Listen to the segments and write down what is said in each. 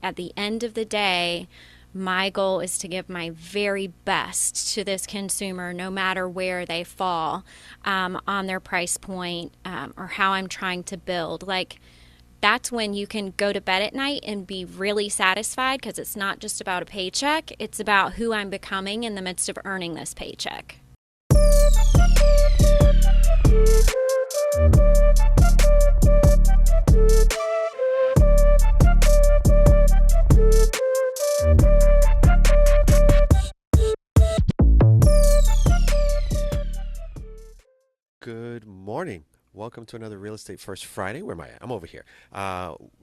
At the end of the day, my goal is to give my very best to this consumer, no matter where they fall on their price point or how I'm trying to build. Like, that's when you can go to bed at night and be really satisfied, because it's not just about a paycheck. It's about who I'm becoming in the midst of earning this paycheck. Good morning. Welcome to another Real Estate First Friday. Where am I at? I'm over here.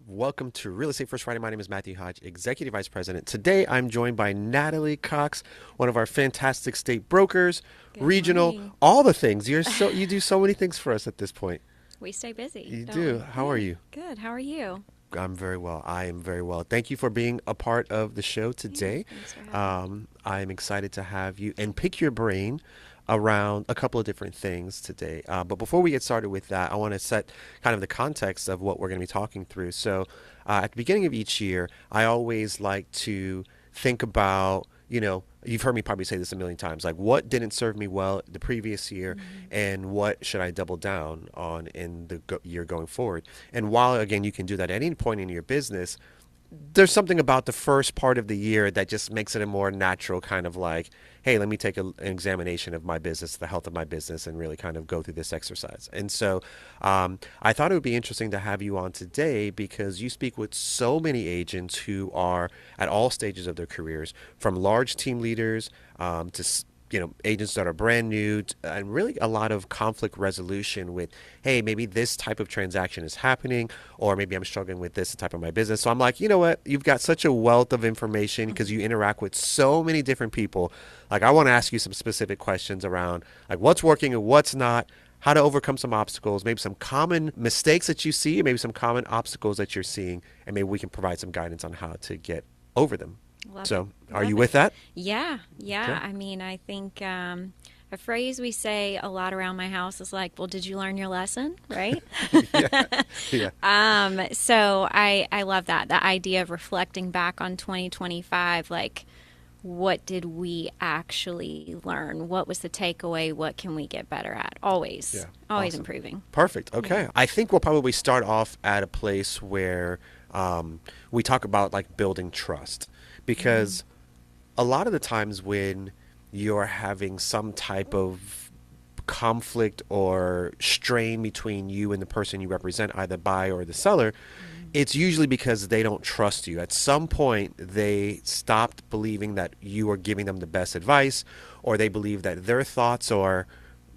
Welcome to Real Estate First Friday. My name is Matthew Hodge, Executive Vice President. Today, I'm joined by Natalie Cox, one of our fantastic state brokers, Good regional, morning. all the things. You do so many things for us at this point. We stay busy. You don't do. we? How are you? Good. How are you? I'm very well. I am very well. Thank you for being a part of the show today. Thanks for having me. I'm excited to have you and pick your brain around a couple of different things today. But before we get started with that, I want to set kind of the context of what we're going to be talking through. So at the beginning of each year, I always like to think about, you've heard me probably say this a million times, like what didn't serve me well the previous year and what should I double down on in the year going forward. And while, again, you can do that at any point in your business, there's something about the first part of the year that just makes it a more natural kind of like, hey, let me take an examination of my business, the health of my business, and really kind of go through this exercise. And so I thought it would be interesting to have you on today because you speak with so many agents who are at all stages of their careers, from large team leaders to agents that are brand new, and really a lot of conflict resolution with, hey, maybe this type of transaction is happening, or maybe I'm struggling with this type of my business. So I'm like, you know what? You've got such a wealth of information because you interact with so many different people. Like, I want to ask you some specific questions around like what's working and what's not, how to overcome some obstacles, maybe some common mistakes that you see, maybe some common obstacles that you're seeing, and maybe we can provide some guidance on how to get over them. So are you with that? Yeah. Okay. I mean, I think a phrase we say a lot around my house is like, well, did you learn your lesson? Right? Yeah. So I love that. The idea of reflecting back on 2025, like, what did we actually learn? What was the takeaway? What can we get better at? Always Awesome. improving. Perfect. Okay. Yeah. I think we'll probably start off at a place where we talk about like building trust, because a lot of the times when you're having some type of conflict or strain between you and the person you represent, either buyer or the seller, it's usually because they don't trust you. At some point, they stopped believing that you are giving them the best advice, or they believe that their thoughts are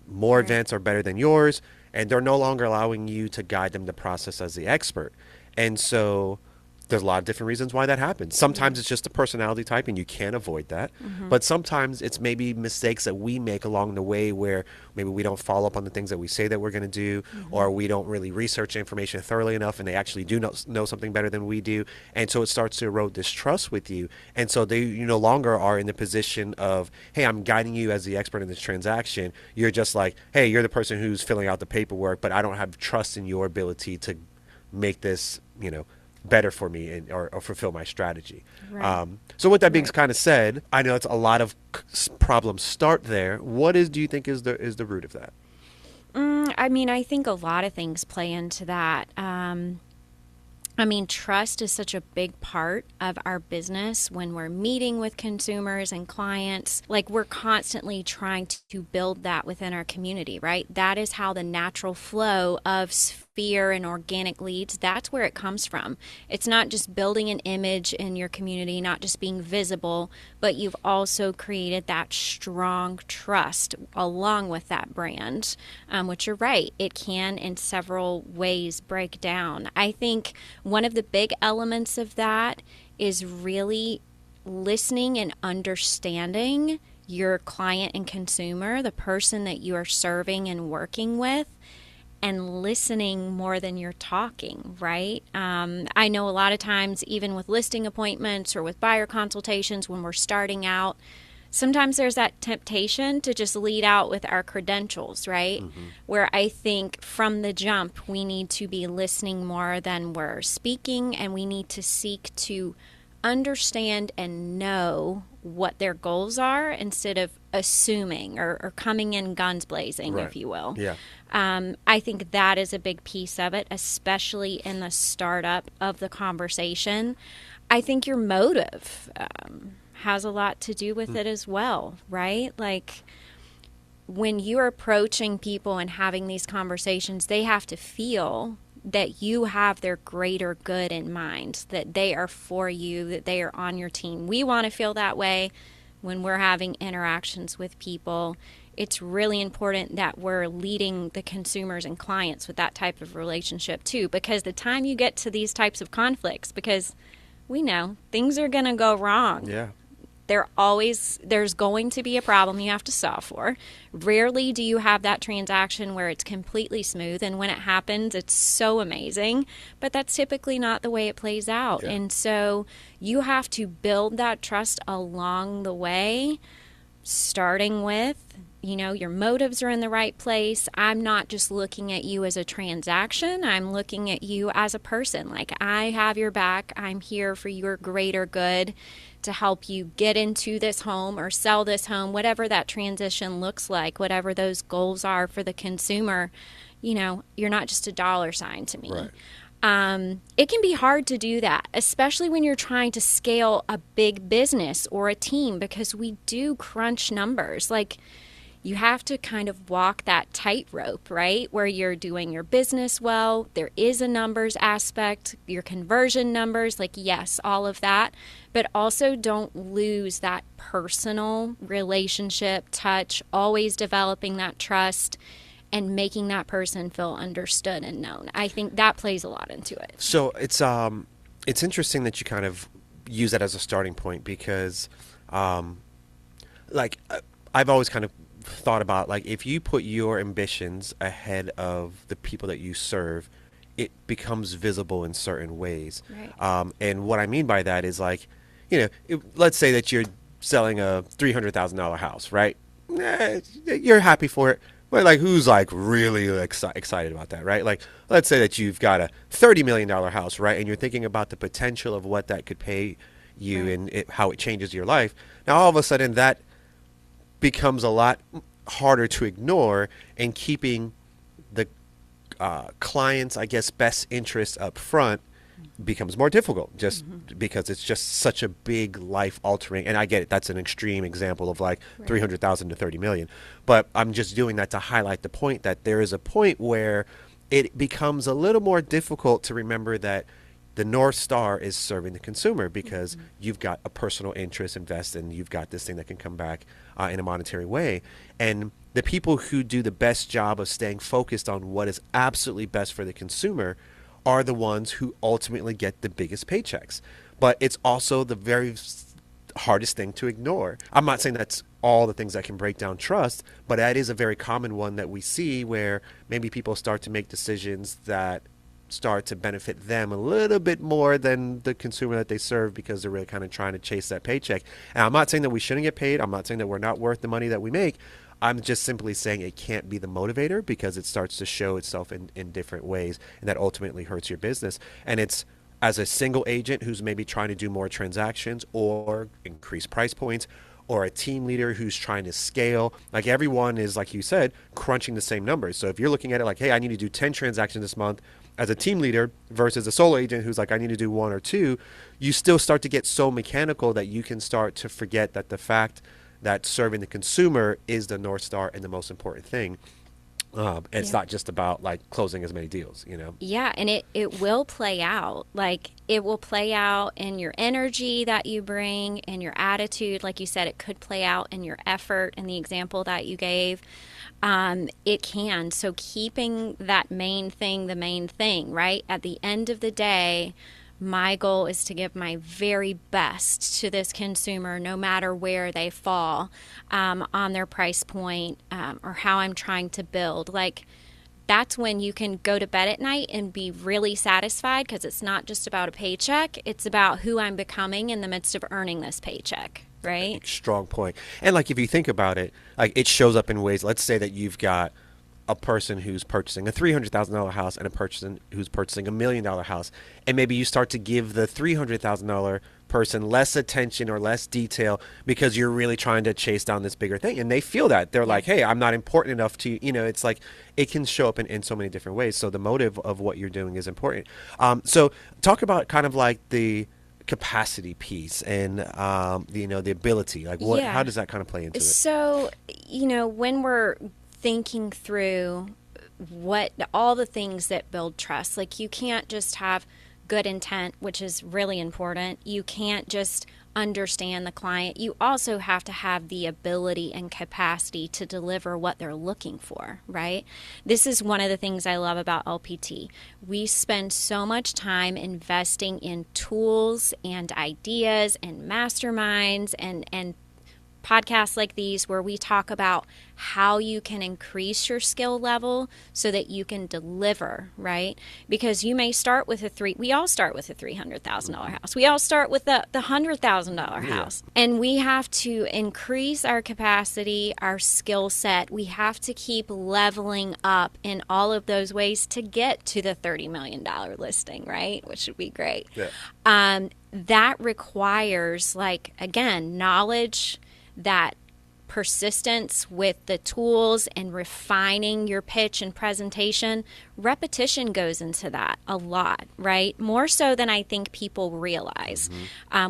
more advanced or better than yours, and they're no longer allowing you to guide them the process as the expert. And so there's a lot of different reasons why that happens. Sometimes it's just a personality type and you can't avoid that. But sometimes it's maybe mistakes that we make along the way where maybe we don't follow up on the things that we say that we're going to do, or we don't really research information thoroughly enough and they actually do know something better than we do. And so it starts to erode this trust with you. And so you no longer are in the position of, hey, I'm guiding you as the expert in this transaction. You're just like, hey, you're the person who's filling out the paperwork, but I don't have trust in your ability to make this, better for me or fulfill my strategy. Right. So with that being kind of said, I know it's a lot of problems start there. Do you think is the root of that? I mean, I think a lot of things play into that. I mean, trust is such a big part of our business when we're meeting with consumers and clients. Like, we're constantly trying to build that within our community, right? That is how the natural flow of sphere and organic leads, that's where it comes from. It's not just building an image in your community, not just being visible, but you've also created that strong trust along with that brand, which you're right, it can in several ways break down. I think one of the big elements of that is really listening and understanding your client and consumer, the person that you are serving and working with, and listening more than you're talking, right? I know a lot of times, even with listing appointments or with buyer consultations, when we're starting out, sometimes there's that temptation to just lead out with our credentials, right? Where I think from the jump, we need to be listening more than we're speaking, and we need to seek to understand and know what their goals are instead of assuming or coming in guns blazing, Right. if you will. Yeah. I think that is a big piece of it, especially in the startup of the conversation. I think your motive has a lot to do with it as well, right? Like when you're approaching people and having these conversations, they have to feel that you have their greater good in mind, that they are for you, that they are on your team. We want to feel that way when we're having interactions with people. It's really important that we're leading the consumers and clients with that type of relationship too, because the time you get to these types of conflicts, because we know things are going to go wrong. Yeah. There's going to be a problem you have to solve for. Rarely do you have that transaction where it's completely smooth, and when it happens, it's so amazing, but that's typically not the way it plays out. Yeah. And so you have to build that trust along the way, starting with, your motives are in the right place. I'm not just looking at you as a transaction. I'm looking at you as a person. Like, I have your back. I'm here for your greater good to help you get into this home or sell this home, whatever that transition looks like, whatever those goals are for the consumer. You're not just a dollar sign to me. Right. It can be hard to do that, especially when you're trying to scale a big business or a team, because we do crunch numbers. Like, you have to kind of walk that tightrope, right? Where you're doing your business well. There is a numbers aspect, your conversion numbers, like, yes, all of that. But also don't lose that personal relationship touch, always developing that trust and making that person feel understood and known. I think that plays a lot into it. So it's interesting that you kind of use that as a starting point because, I've always kind of thought about, like, if you put your ambitions ahead of the people that you serve, it becomes visible in certain ways. Right. And what I mean by that is, like, let's say that you're selling a $300,000 house, right? You're happy for it. But, like, who's, like, really excited about that, right? Like, let's say that you've got a $30 million house, right? And you're thinking about the potential of what that could pay you Right. and how it changes your life. Now, all of a sudden, that becomes a lot harder to ignore, and keeping the client's, I guess, best interest up front becomes more difficult just because it's just such a big life altering. And I get it. That's an extreme example of like Right. 300,000 to 30 million. But I'm just doing that to highlight the point that there is a point where it becomes a little more difficult to remember that the North Star is serving the consumer, because you've got a personal interest invested and you've got this thing that can come back in a monetary way. And the people who do the best job of staying focused on what is absolutely best for the consumer are the ones who ultimately get the biggest paychecks. But it's also the very hardest thing to ignore. I'm not saying that's all the things that can break down trust, but that is a very common one that we see, where maybe people start to make decisions that start to benefit them a little bit more than the consumer that they serve, because they're really kind of trying to chase that paycheck. And I'm not saying that we shouldn't get paid. I'm not saying that we're not worth the money that we make. I'm just simply saying it can't be the motivator, because it starts to show itself in different ways, and that ultimately hurts your business. And it's, as a single agent who's maybe trying to do more transactions or increase price points, or a team leader who's trying to scale, like, everyone is, like you said, crunching the same numbers. So if you're looking at it like, hey, I need to do 10 transactions this month as a team leader, versus a solo agent who's like, I need to do 1 or 2, you still start to get so mechanical that you can start to forget that the fact that serving the consumer is the North Star and the most important thing. It's not just about, like, closing as many deals, Yeah, and it will play out. Like, it will play out in your energy that you bring and your attitude. Like you said, it could play out in your effort and the example that you gave. It can. So keeping that main thing the main thing, right? At the end of the day, my goal is to give my very best to this consumer, no matter where they fall on their price point or how I'm trying to build. Like, that's when you can go to bed at night and be really satisfied, because it's not just about a paycheck. It's about who I'm becoming in the midst of earning this paycheck. right? Strong point. And like if you think about it, like it shows up in ways. Let's say that you've got a person who's purchasing a $300,000 house and a person who's purchasing $1 million house, and maybe you start to give the $300,000 person less attention or less detail because you're really trying to chase down this bigger thing, and they feel that they're like, hey, I'm not important enough to, it's like it can show up in so many different ways. So the motive of what you're doing is important. So talk about kind of like the capacity piece and the ability, like what how does that kind of play into it? So when we're thinking through what all the things that build trust, like you can't just have good intent, which is really important. You can't just understand the client. You also have to have the ability and capacity to deliver what they're looking for, right? This is one of the things I love about LPT. We spend so much time investing in tools and ideas and masterminds and podcasts like these where we talk about how you can increase your skill level so that you can deliver, right? Because you may start with we all start with a $300,000 house. We all start with the $100,000 house. And we have to increase our capacity, our skill set. We have to keep leveling up in all of those ways to get to the $30 million listing, right? Which would be great. Yeah. That requires, like, again, knowledge, that persistence with the tools and refining your pitch and presentation. Repetition goes into that a lot, right? More so than I think people realize.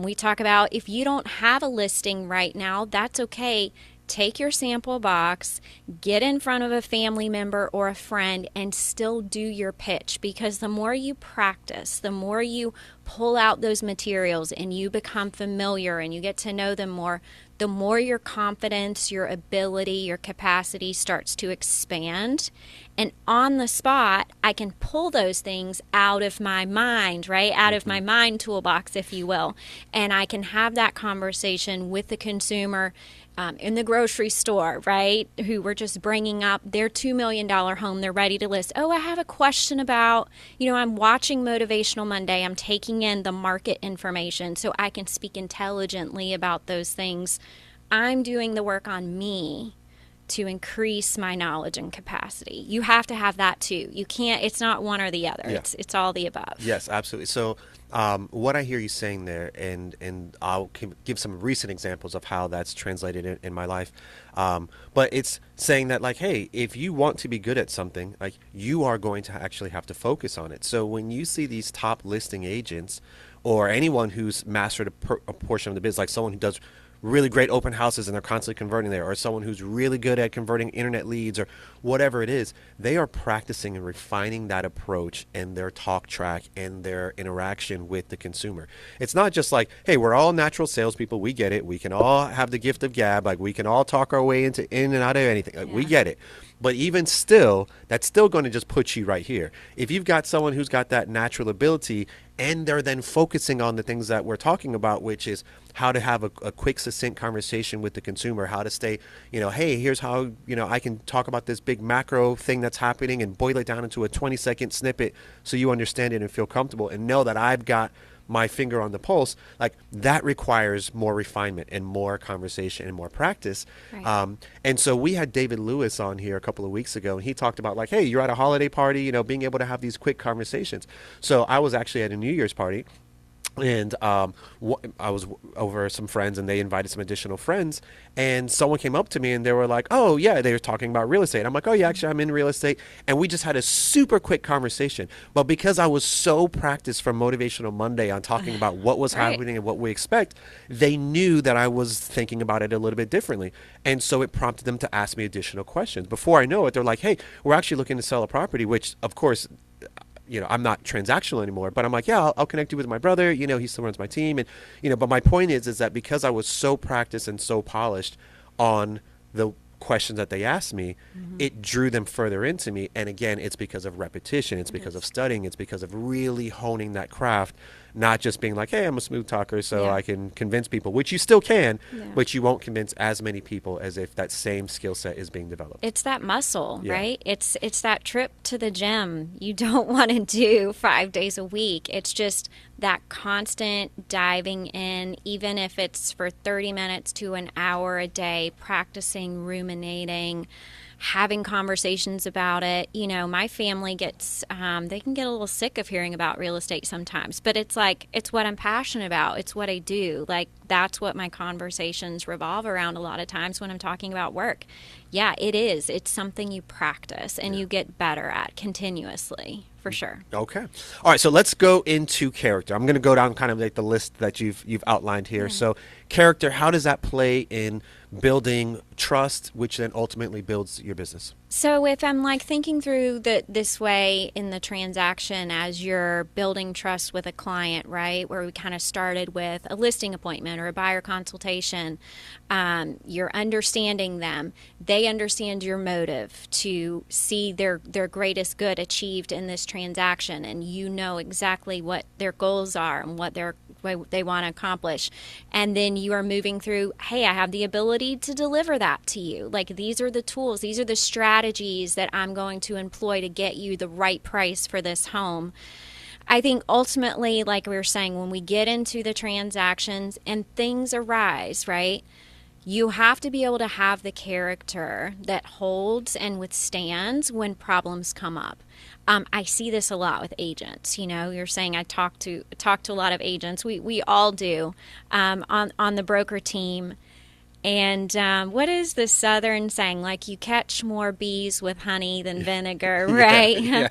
We talk about if you don't have a listing right now, that's okay. Take your sample box, get in front of a family member or a friend, and still do your pitch, because the more you practice, the more you pull out those materials and you become familiar and you get to know them more, the more your confidence, your ability, your capacity starts to expand. And on the spot, I can pull those things out of my mind, right? Out of my mind toolbox, if you will. And I can have that conversation with the consumer in the grocery store, right? Who we're just bringing up their $2 million home. They're ready to list. Oh, I have a question about, I'm watching Motivational Monday. I'm taking in the market information so I can speak intelligently about those things. I'm doing the work on me to increase my knowledge and capacity. You have to have that too. You can't, it's not one or the other. Yeah. It's all the above. Yes, absolutely. So what I hear you saying there, and I'll give some recent examples of how that's translated in my life. But it's saying that, like, hey, if you want to be good at something, like, you are going to actually have to focus on it. So when you see these top listing agents or anyone who's mastered a portion of the business, like someone who does really great open houses and they're constantly converting there, or someone who's really good at converting internet leads or whatever it is, they are practicing and refining that approach and their talk track and their interaction with the consumer. It's not just like, hey, we're all natural salespeople. We get it. We can all have the gift of gab. Like, we can all talk our way in and out of anything. Like, we get it. But even still, that's still going to just put you right here. If you've got someone who's got that natural ability and they're then focusing on the things that we're talking about, which is how to have a quick, succinct conversation with the consumer, how to stay, hey, here's how, I can talk about this big macro thing that's happening and boil it down into a 20-second snippet so you understand it and feel comfortable and know that I've got my finger on the pulse. Like, that requires more refinement and more conversation and more practice. Right. And so we had David Lewis on here a couple of weeks ago, and he talked about, like, hey, you're at a holiday party, being able to have these quick conversations. So I was actually at a New Year's party, and I was over some friends, and they invited some additional friends, and someone came up to me and they were like, oh yeah, they were talking about real estate. I'm like, oh yeah, actually I'm in real estate. And we just had a super quick conversation. But because I was so practiced from Motivational Monday on talking about what was happening and what we expect, they knew that I was thinking about it a little bit differently. And so it prompted them to ask me additional questions. Before I know it, they're like, hey, we're actually looking to sell a property, which of course, I'm not transactional anymore, but I'm like, yeah, I'll connect you with my brother. He still runs my team. And, but my point is that because I was so practiced and so polished on the questions that they asked me, it drew them further into me. And again, it's because of repetition. It's because of studying. It's because of really honing that craft not just being like, hey, I'm a smooth talker, so Yeah. I can convince people, which you still can, Yeah. but you won't convince as many people as if that same skill set is being developed. It's that muscle, Yeah. right? It's that trip to the gym you don't want to do 5 days a week. It's just that constant diving in, even if it's for 30 minutes to an hour a day, practicing, ruminating, having conversations about it. You know, my family gets, they can get a little sick of hearing about real estate sometimes, but it's like, it's what I'm passionate about. It's what I do. Like, that's what my conversations revolve around a lot of times when I'm talking about work. Yeah, it is. It's something you practice and you get better at continuously, for sure. Okay. All right. So let's go into character. I'm going to go down kind of like the list that you've outlined here. So character, how does that play in building trust, which then ultimately builds your business? So if I'm like thinking through this way in the transaction as you're building trust with a client, right, where we kind of started with a listing appointment or a buyer consultation, you're understanding them. They understand your motive to see their greatest good achieved in this transaction, and you know exactly what their goals are and what they want to accomplish. And then you are moving through, hey, I have the ability to deliver that to you. Like, these are the tools, these are the strategies that I'm going to employ to get you the right price for this home. I think ultimately, like we were saying, when we get into the transactions and things arise, right, you have to be able to have the character that holds and withstands when problems come up. I see this a lot with agents. You know, you're saying I talk to a lot of agents. We all do on the broker team. And what is the Southern saying? Like, you catch more bees with honey than vinegar, right? Yeah.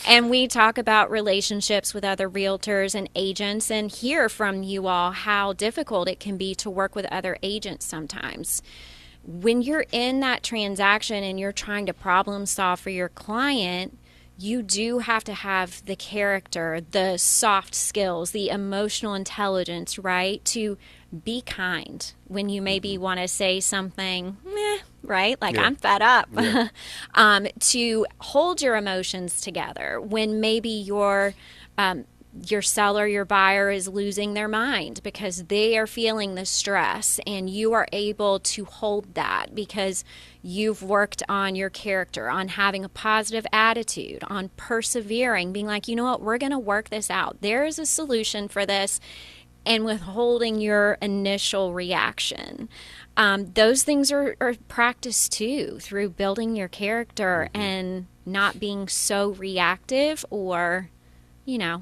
And we talk about relationships with other realtors and agents and hear from you all how difficult it can be to work with other agents sometimes. When you're in that transaction and you're trying to problem solve for your client, you do have to have the character, the soft skills, the emotional intelligence, right, to be kind when you maybe want to say something, right, like, I'm fed up, to hold your emotions together when maybe your seller, your buyer is losing their mind because they are feeling the stress, and you are able to hold that because you've worked on your character, on having a positive attitude, on persevering, being like, you know what, we're going to work this out. There is a solution for this, and withholding your initial reaction. Those things are practiced too through building your character and not being so reactive or, you know.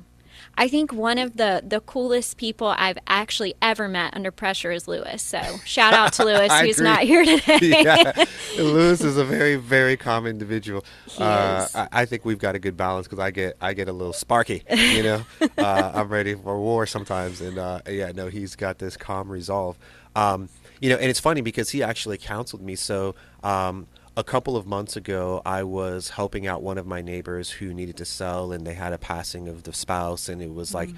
I think one of the coolest people I've actually ever met under pressure is Lewis. So shout out to Lewis, who's agree. not here today. Yeah, Lewis is a very, very calm individual. He is. I think we've got a good balance because I get a little sparky. You know, I'm ready for war sometimes, and no, he's got this calm resolve. You know, and it's funny because he actually counseled me. So a couple of months ago, I was helping out one of my neighbors who needed to sell, and they had a passing of the spouse, and it was like,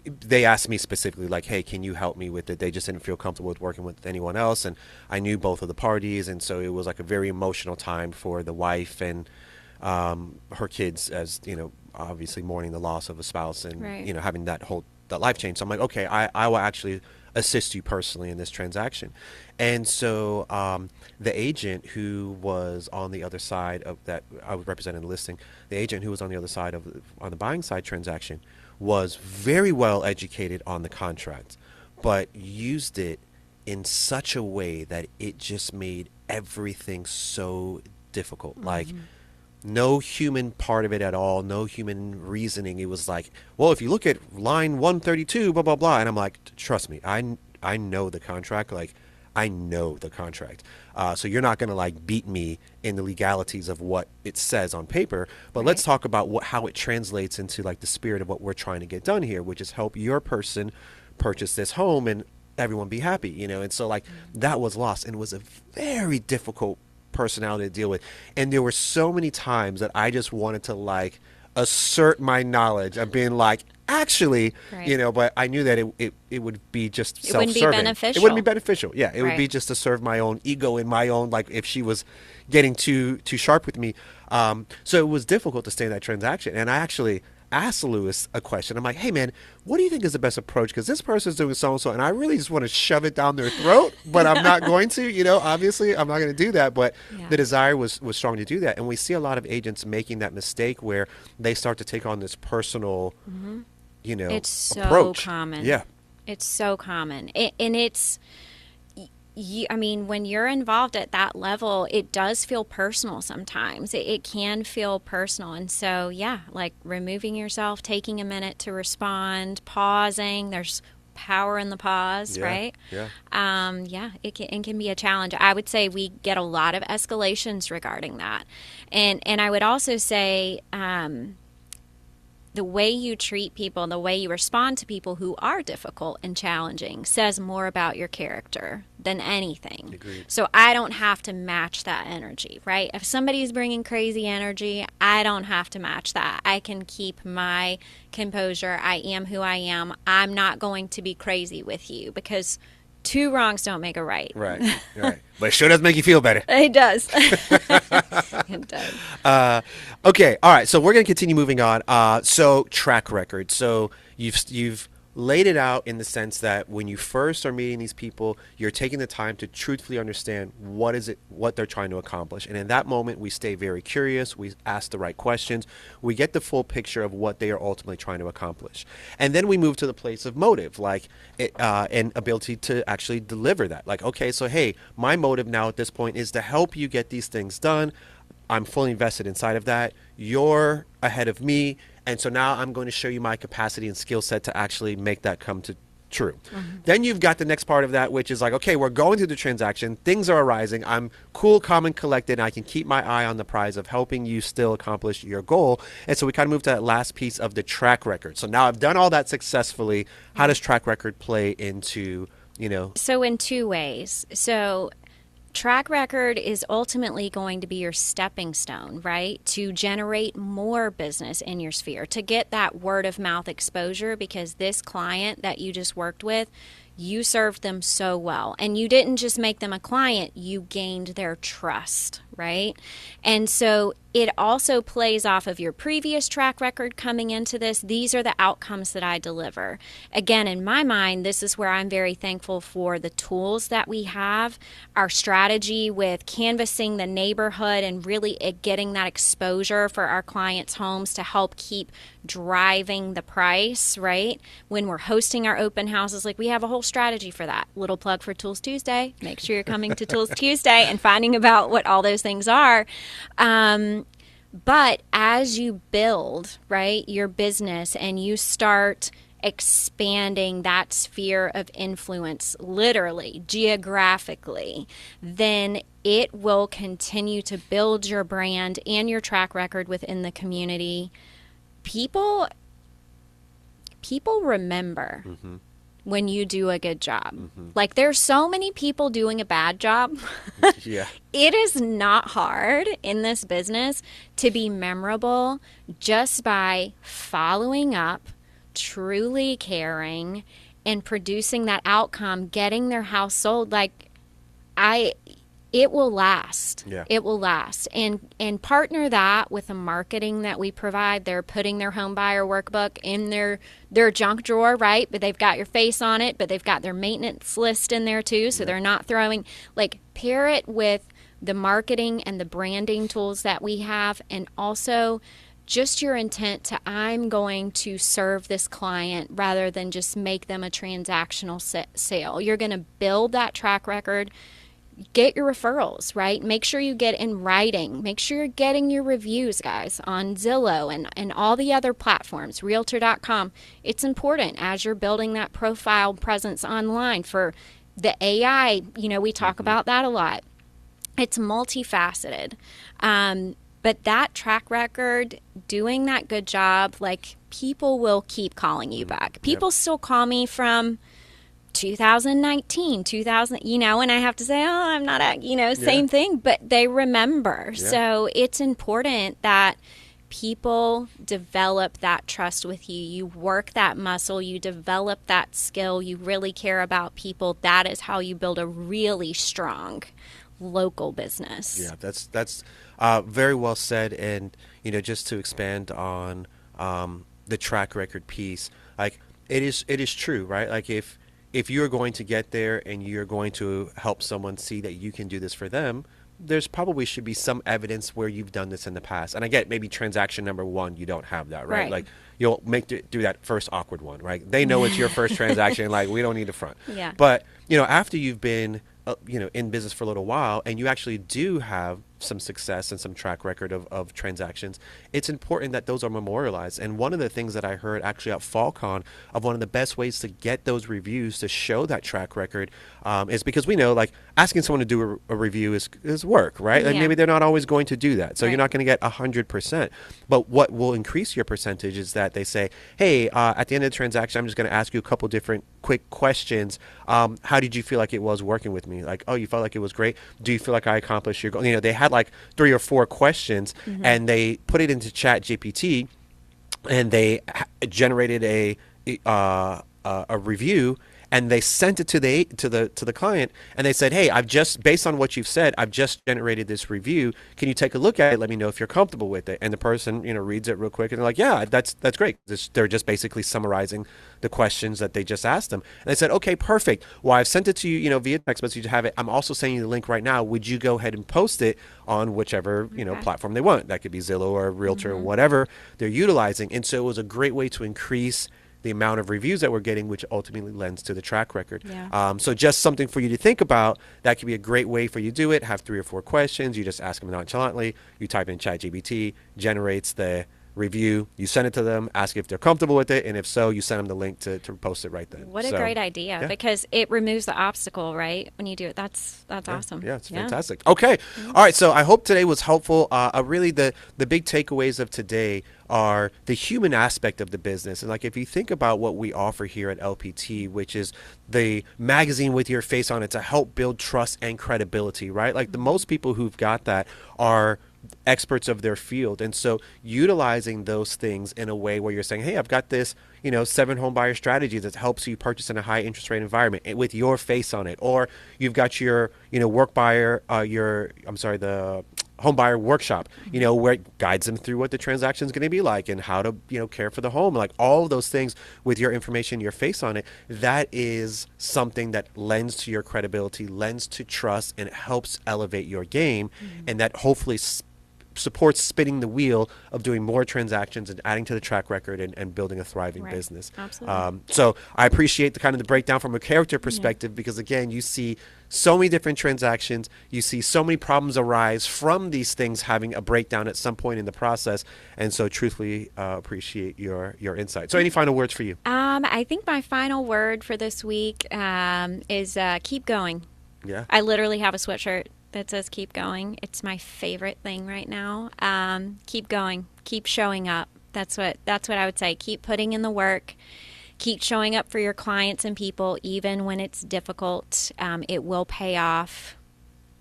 they asked me specifically, like, hey, can you help me with it? They just didn't feel comfortable with working with anyone else, and I knew both of the parties, and so it was like a very emotional time for the wife and her kids, as, you know, obviously mourning the loss of a spouse and, Right. you know, having that life change. So I'm like, okay, I will actually assist you personally in this transaction. And so the agent who was on the other side of that, I was representing the listing, the agent who was on the other side on the buying side transaction was very well educated on the contract, but used it in such a way that it just made everything so difficult. Like, no human part of it at all, no human reasoning. It was like, well, if you look at line 132, blah, blah, blah. And I'm like, trust me, I know the contract. Like, I know the contract. So you're not going to like beat me in the legalities of what it says on paper. But let's talk about how it translates into like the spirit of what we're trying to get done here, which is help your person purchase this home and everyone be happy, you know? And so like that was lost, and it was a very difficult personality to deal with. And there were so many times that I just wanted to like assert my knowledge of being like, actually, you know, but I knew that it would be just self-serving. It wouldn't be beneficial. It wouldn't be beneficial. Yeah, it would be Right. just to serve my own ego and my own, like, if she was getting too sharp with me. So it was difficult to stay in that transaction. And I actually, ask Lewis a question. I'm like, hey man, what do you think is the best approach? Because this person's doing so and so, and I really just want to shove it down their throat, but I'm not going to. Obviously, I'm not going to do that. But Yeah. the desire was strong to do that, and we see a lot of agents making that mistake where they start to take on this personal, It's so approach. common. Yeah. It's so common. And it's, when you're involved at that level, it does feel personal sometimes. It can feel personal. And so, yeah, like removing yourself, taking a minute to respond, pausing. There's power in the pause, Yeah, right? yeah. It can be a challenge. I would say we get a lot of escalations regarding that. And I would also say, the way you treat people, the way you respond to people who are difficult and challenging says more about your character than anything. Agreed. So I don't have to match that energy, right? If somebody's bringing crazy energy, I don't have to match that. I can keep my composure. I am who I am. I'm not going to be crazy with you because two wrongs don't make a right. Right. But it sure does make you feel better. It does. It does. Okay. All right. So we're going to continue moving on. So track record. So you've laid it out in the sense that when you first are meeting these people, you're taking the time to truthfully understand what they're trying to accomplish. And in that moment, we stay very curious. We ask the right questions. We get the full picture of what they are ultimately trying to accomplish. And then we move to the place of motive, and ability to actually deliver that. Like, okay, so hey, my motive now at this point is to help you get these things done. I'm fully invested inside of that. You're ahead of me. And so now I'm going to show you my capacity and skill set to actually make that come to true. Mm-hmm. Then you've got the next part of that, which is like, okay, we're going through the transaction. Things are arising. I'm cool, calm, and collected. And I can keep my eye on the prize of helping you still accomplish your goal. And so we kind of move to that last piece of the track record. So now I've done all that successfully. How does track record play into, So in two ways. So track record is ultimately going to be your stepping stone, right? To generate more business in your sphere, to get that word of mouth exposure, because this client that you just worked with, you served them so well. And you didn't just make them a client, you gained their trust, right? And so it also plays off of your previous track record coming into this. These are the outcomes that I deliver. Again, in my mind, this is where I'm very thankful for the tools that we have, our strategy with canvassing the neighborhood and really getting that exposure for our clients' homes to help keep driving the price, right? When we're hosting our open houses, like we have a whole strategy for that. Little plug for Tools Tuesday. Make sure you're coming to Tools Tuesday and finding about what all those things are. But as you build, right, your business and you start expanding that sphere of influence, literally, geographically, then it will continue to build your brand and your track record within the community. People remember when you do a good job. Mm-hmm. Like there's so many people doing a bad job. Yeah. It is not hard in this business to be memorable just by following up, truly caring, and producing that outcome, getting their house sold. It will last. Yeah. It will last. And partner that with the marketing that we provide. They're putting their home buyer workbook in their junk drawer, right? But they've got your face on it, but they've got their maintenance list in there too. So they're not throwing, pair it with the marketing and the branding tools that we have, and also just your intent to, I'm going to serve this client rather than just make them a transactional sale. You're going to build that track record. Get your referrals, right? Make sure you get in writing. Make sure you're getting your reviews, guys, on Zillow and all the other platforms, Realtor.com. It's important as you're building that profile presence online for the AI. We talk about that a lot. It's multifaceted. But that track record, doing that good job, people will keep calling you back. People still call me from 2019, 2000, and I have to say, I'm not, same thing, but they remember. Yeah. So it's important that people develop that trust with you. You work that muscle, you develop that skill, you really care about people. That is how you build a really strong local business. Yeah, that's very well said. And, just to expand on, the track record piece, like it is true, right? Like if you're going to get there and you're going to help someone see that you can do this for them, there's probably should be some evidence where you've done this in the past. And I get maybe transaction number one, you don't have that, right? Right. Like you'll do that first awkward one, right? They know it's your first transaction, like we don't need the front. Yeah. But after you've been in business for a little while and you actually do have some success and some track record of transactions, it's important that those are memorialized. And one of the things that I heard actually at FallCon of one of the best ways to get those reviews to show that track record is because we know like asking someone to do a review is work, right? Like Yeah. maybe they're not always going to do that. So Right. you're not going to get 100%. But what will increase your percentage is that they say, hey, at the end of the transaction, I'm just going to ask you a couple different quick questions. How did you feel like it was working with me? Like, oh, you felt like it was great. Do you feel like I accomplished your goal? They had like 3 or 4 questions and they put it into Chat GPT and they generated a review and they sent it to the client and they said, hey, I've just, based on what you've said, I've just generated this review. Can you take a look at it? Let me know if you're comfortable with it. And the person, reads it real quick and they're like, yeah, that's great. They're just basically summarizing the questions that they just asked them. And they said, okay, perfect. Well, I've sent it to you, via text message to have it. I'm also sending you the link right now. Would you go ahead and post it on whichever, platform they want? That could be Zillow or Realtor or whatever they're utilizing. And so it was a great way to increase the amount of reviews that we're getting, which ultimately lends to the track record. Yeah. So just something for you to think about. That could be a great way for you to do it. Have 3 or 4 questions. You just ask them nonchalantly. You type in ChatGPT, generates the review. You send it to them, ask if they're comfortable with it, and if so, you send them the link to post it right then. What a great idea, yeah. because it removes the obstacle, right? When you do it, that's awesome. Yeah, it's fantastic. Okay. All right. So I hope today was helpful. Really, the big takeaways of today are the human aspect of the business. And like, if you think about what we offer here at LPT, which is the magazine with your face on it to help build trust and credibility, right? Like the most people who've got that are experts of their field. And so utilizing those things in a way where you're saying, hey, I've got this, 7 home buyer strategy that helps you purchase in a high interest rate environment with your face on it. Or you've got your, the home buyer workshop, where it guides them through what the transaction is going to be like and how to, care for the home, like all of those things with your information, your face on it. That is something that lends to your credibility, lends to trust, and it helps elevate your game. And that hopefully supports spinning the wheel of doing more transactions and adding to the track record and building a thriving business. Absolutely. So I appreciate the breakdown from a character perspective, because again, you see so many different transactions. You see so many problems arise from these things having a breakdown at some point in the process. And so truthfully appreciate your insight. So any final words for you? I think my final word for this week is keep going. Yeah. I literally have a sweatshirt that says keep going. It's my favorite thing right now. Keep going. Keep showing up. That's what I would say. Keep putting in the work. Keep showing up for your clients and people, even when it's difficult. It will pay off.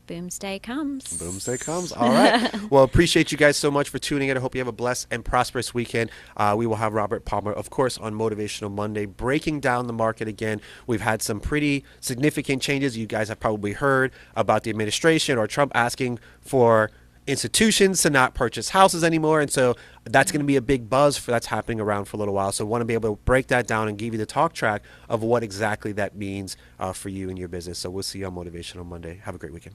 Boomsday comes. Boomsday comes. All right. Well, appreciate you guys so much for tuning in. I hope you have a blessed and prosperous weekend. We will have Robert Palmer, of course, on Motivational Monday, breaking down the market again. We've had some pretty significant changes. You guys have probably heard about the administration or Trump asking for institutions to not purchase houses anymore. And so that's going to be a big buzz that's happening around for a little while. So I want to be able to break that down and give you the talk track of what exactly that means for you and your business. So we'll see you on Motivational Monday. Have a great weekend.